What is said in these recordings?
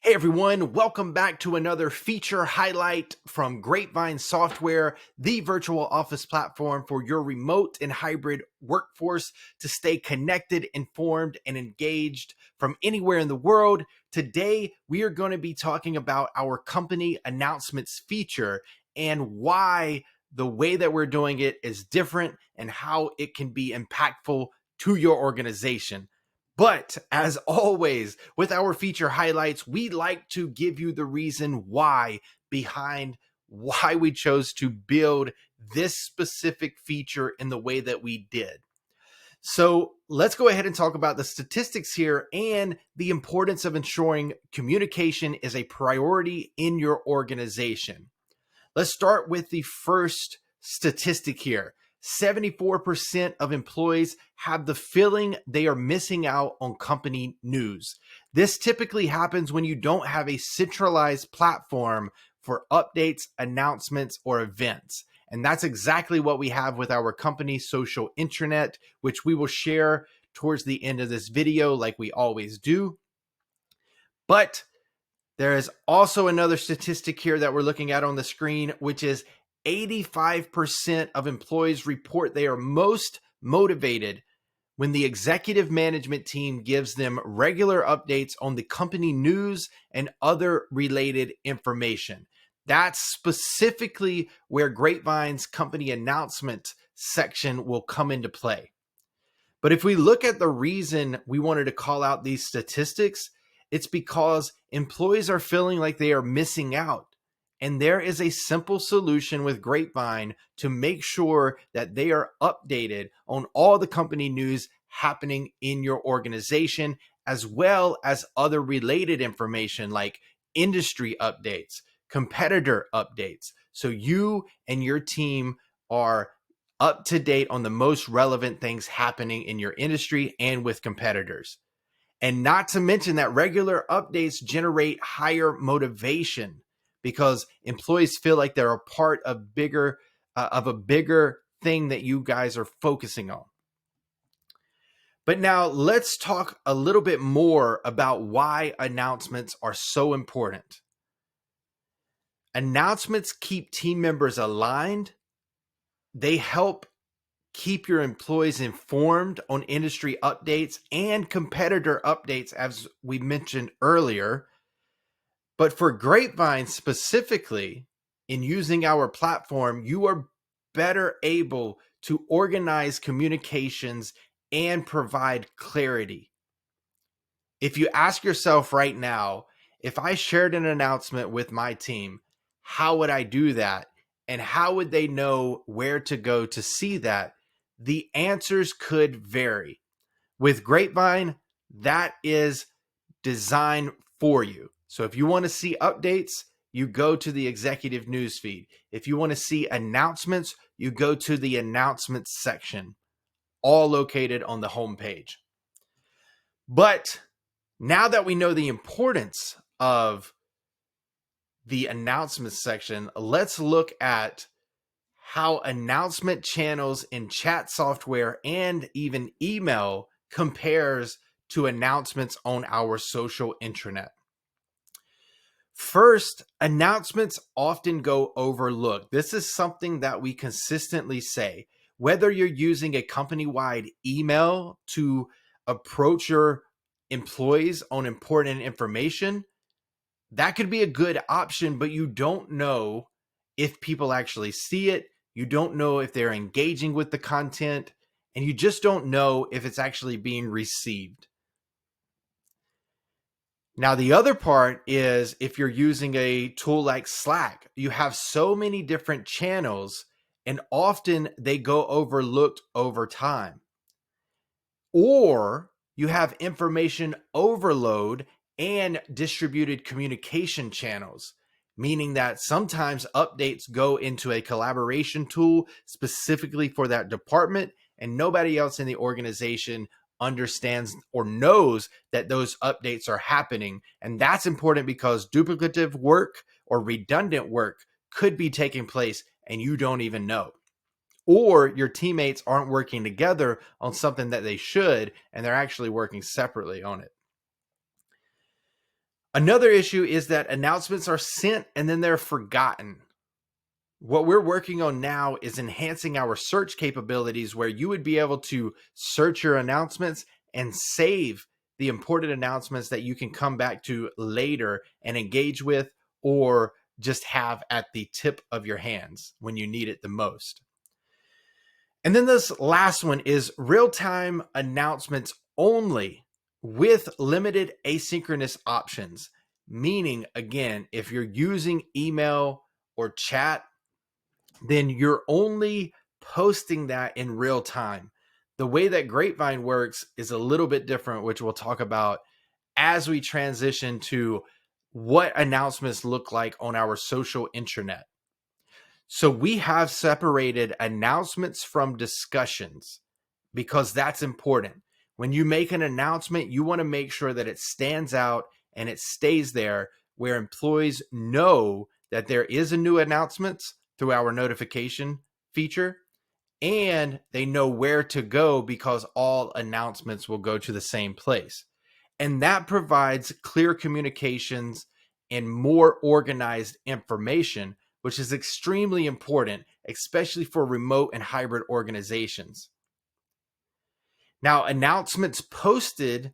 Hey everyone, welcome back to another feature highlight from Grapevine Software, the virtual office platform for your remote and hybrid workforce to stay connected, informed, and engaged from anywhere in the world. Today, we are going to be talking about our company announcements feature and why the way that we're doing it is different and how it can be impactful to your organization. But as always, with our feature highlights, we like to give you the reason why behind why we chose to build this specific feature in the way that we did. So let's go ahead and talk about the statistics here and the importance of ensuring communication is a priority in your organization. Let's start with the first statistic here. 74% of employees have the feeling they are missing out on company news. This typically happens when you don't have a centralized platform for updates, announcements, or events. And that's exactly what we have with our company social intranet, which we will share towards the end of this video like we always do. But there is also another statistic here that we're looking at on the screen, which is 85% of employees report they are most motivated when the executive management team gives them regular updates on the company news and other related information. That's specifically where Grapevine's company announcement section will come into play. But if we look at the reason we wanted to call out these statistics, it's because employees are feeling like they are missing out. And there is a simple solution with Grapevine to make sure that they are updated on all the company news happening in your organization, as well as other related information like industry updates, competitor updates. So you and your team are up to date on the most relevant things happening in your industry and with competitors. And not to mention that regular updates generate higher motivation because employees feel like they're a part of a bigger thing that you guys are focusing on. But now let's talk a little bit more about why announcements are so important. Announcements keep team members aligned. They help keep your employees informed on industry updates and competitor updates, as we mentioned earlier. But for Grapevine specifically, in using our platform, you are better able to organize communications and provide clarity. If you ask yourself right now, if I shared an announcement with my team, how would I do that? And how would they know where to go to see that? The answers could vary. With Grapevine, that is designed for you. So if you want to see updates, you go to the executive newsfeed. If you want to see announcements, you go to the announcements section, all located on the homepage. But now that we know the importance of the announcements section, let's look at how announcement channels in chat software and even email compares to announcements on our social intranet. First, announcements often go overlooked. This is something that we consistently say. Whether you're using a company-wide email to approach your employees on important information, that could be a good option, but you don't know if people actually see it. You don't know if they're engaging with the content, and you just don't know if it's actually being received. Now, the other part is if you're using a tool like Slack, you have so many different channels, and often they go overlooked over time. Or you have information overload and distributed communication channels, meaning that sometimes updates go into a collaboration tool specifically for that department, and nobody else in the organization understands or knows that those updates are happening. And that's important because duplicative work or redundant work could be taking place and you don't even know. Or your teammates aren't working together on something that they should, and they're actually working separately on it. Another issue is that announcements are sent and then they're forgotten. What we're working on now is enhancing our search capabilities where you would be able to search your announcements and save the important announcements that you can come back to later and engage with, or just have at the tip of your hands when you need it the most. And then this last one is real-time announcements only with limited asynchronous options. Meaning, again, if you're using email or chat, then you're only posting that in real time. The way that Grapevine works is a little bit different, which we'll talk about as we transition to what announcements look like on our social intranet. So we have separated announcements from discussions because that's important. When you make an announcement, you want to make sure that it stands out and it stays there where employees know that there is a new announcement through our notification feature, and they know where to go because all announcements will go to the same place. And that provides clear communications and more organized information, which is extremely important, especially for remote and hybrid organizations. Now, announcements posted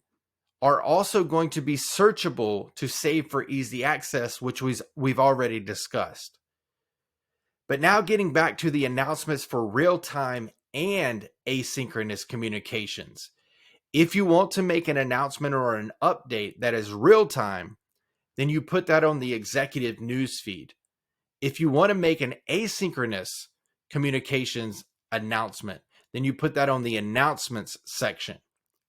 are also going to be searchable to save for easy access, which we've already discussed. But now getting back to the announcements for real-time and asynchronous communications. If you want to make an announcement or an update that is real-time, then you put that on the executive news feed. If you want to make an asynchronous communications announcement, then you put that on the announcements section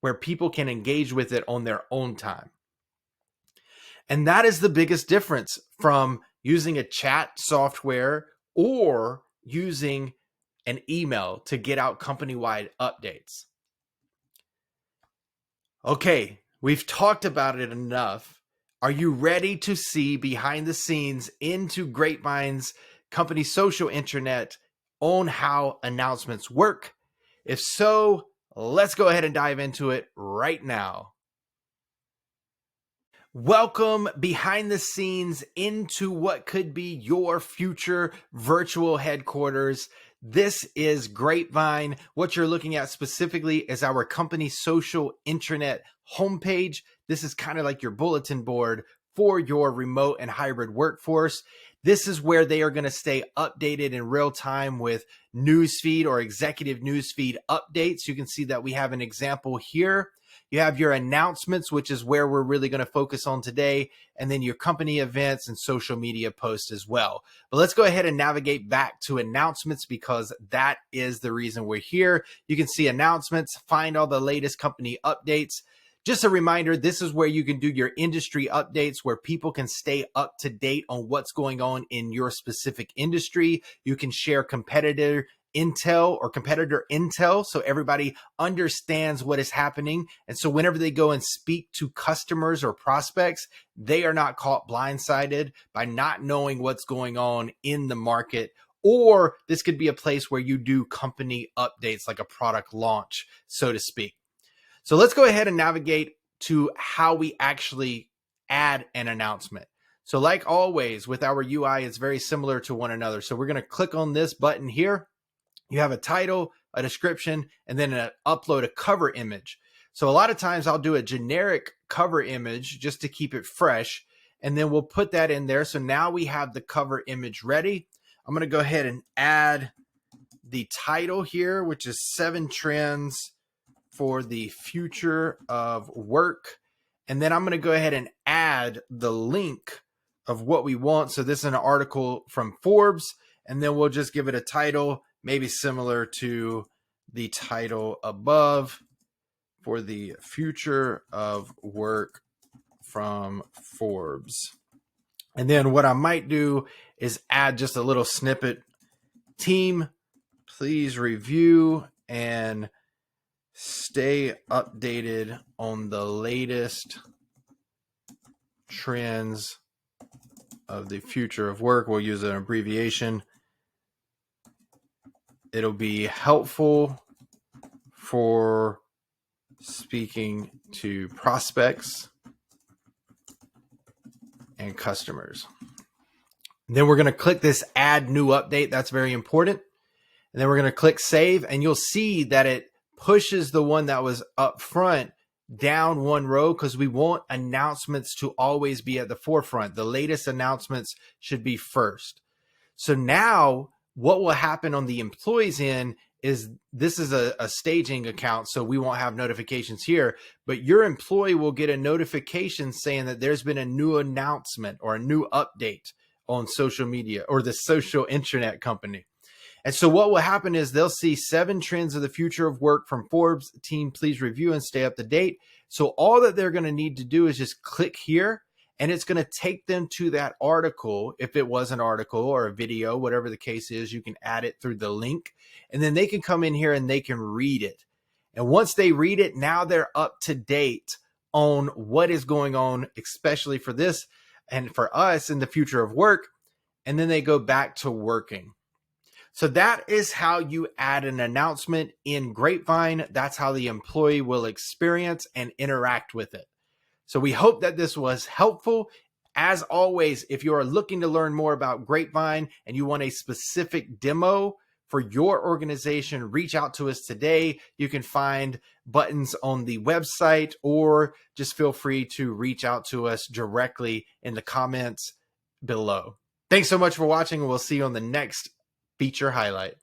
where people can engage with it on their own time. And that is the biggest difference from using a chat software or using an email to get out company-wide updates. Okay, we've talked about it enough. Are you ready to see behind the scenes into Grapevine's company social intranet on how announcements work? If so, let's go ahead and dive into it right now. Welcome behind the scenes into what could be your future virtual headquarters. This is Grapevine. What you're looking at specifically is our company social intranet homepage. This is kind of like your bulletin board for your remote and hybrid workforce. This is where they are going to stay updated in real time with newsfeed or executive newsfeed updates. You can see that we have an example here. You have your announcements, which is where we're really going to focus on today, and then your company events and social media posts as well. But let's go ahead and navigate back to announcements because that is the reason we're here. You can see announcements, find all the latest company updates. Just a reminder, this is where you can do your industry updates where people can stay up to date on what's going on in your specific industry. You can share competitor intel so everybody understands what is happening. And so whenever they go and speak to customers or prospects, they are not caught blindsided by not knowing what's going on in the market. Or this could be a place where you do company updates like a product launch, so to speak. So let's go ahead and navigate to how we actually add an announcement. So like always with our UI, it's very similar to one another. So we're going to click on this button here. You have a title, a description, and then upload a cover image. So a lot of times I'll do a generic cover image just to keep it fresh, and then we'll put that in there. So now we have the cover image ready. I'm going to go ahead and add the title here, which is 7 Trends for the Future of Work. And then I'm going to go ahead and add the link of what we want. So this is an article from Forbes, and then we'll just give it a title, maybe similar to the title above, for the Future of Work from Forbes. And then what I might do is add just a little snippet. Team, please review and stay updated on the latest trends of the future of work. We'll use an abbreviation. It'll be helpful for speaking to prospects and customers. Then we're going to click this add new update. That's very important. And then we're going to click save, and you'll see that it pushes the one that was up front down one row because we want announcements to always be at the forefront. The latest announcements should be first. So now what will happen on the employees end is this is a staging account, so we won't have notifications here, but your employee will get a notification saying that there's been a new announcement or a new update on social media or the social intranet company. And so what will happen is they'll see 7 trends of the future of work from Forbes. Team, please review and stay up to date. So all that they're going to need to do is just click here, and it's going to take them to that article. If it was an article or a video, whatever the case is, you can add it through the link, and then they can come in here and they can read it. And once they read it, now they're up to date on what is going on, especially for this and for us in the future of work. And then they go back to working. So that is how you add an announcement in Grapevine. That's how the employee will experience and interact with it. So we hope that this was helpful. As always, if you are looking to learn more about Grapevine and you want a specific demo for your organization, reach out to us today. You can find buttons on the website, or just feel free to reach out to us directly in the comments below. Thanks so much for watching, and we'll see you on the next feature highlight.